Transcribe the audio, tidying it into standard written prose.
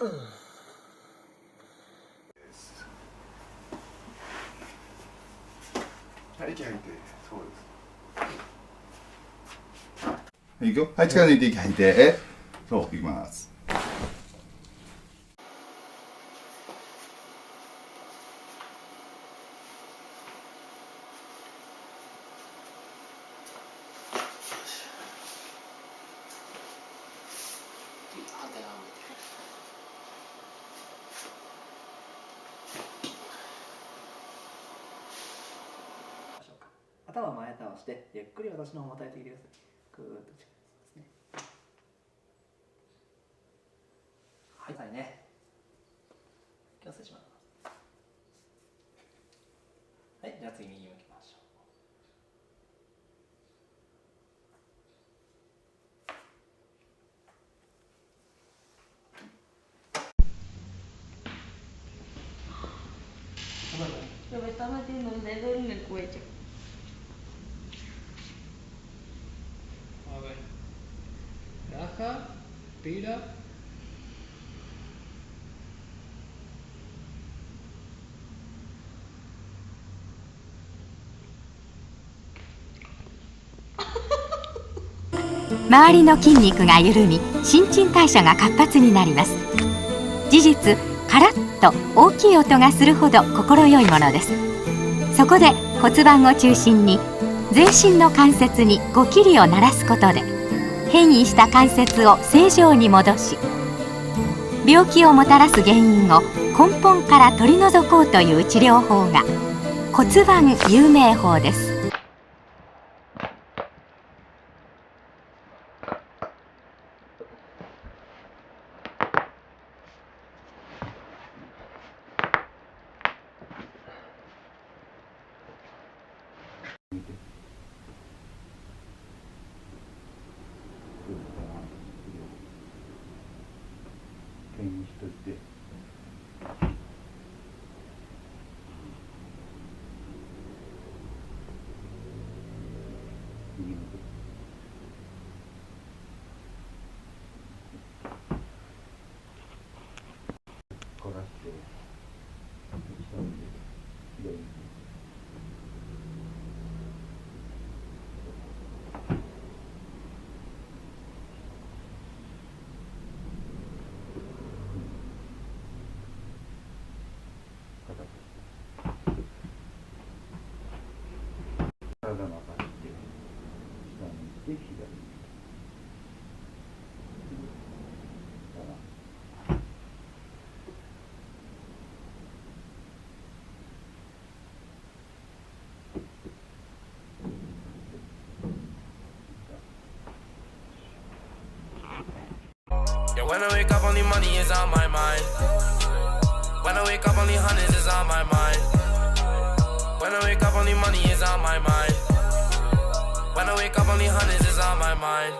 はい、息吐いて、そうです。はい、いくよ。はい、力抜いて息吐いて、そう、いきます。頭を前倒してゆっくり私の方を与えてきてください。ぐーっと力ですね。はい、はいね。気をつけてしまいます。はい、じゃあ次右向きましょう。Coba tama din nung level nag-wait. A ver. Raja, tira. 周りの筋肉が緩み、新陳代謝が活発になります。事実、カラッと大きい音がするほど心よいものです。そこで骨盤を中心に全身の関節に5キリを鳴らすことで、変異した関節を正常に戻し、病気をもたらす原因を根本から取り除こうという治療法が骨盤有名法です。牽引しといて、右向く。こらして下向いて左に。体の上がって下に行って左にYeah, when I wake up, only money is on my mind. When I wake up, only hundreds is on my mind. When I wake up, only money is on my mind. When I wake up, only hundreds is on my mind.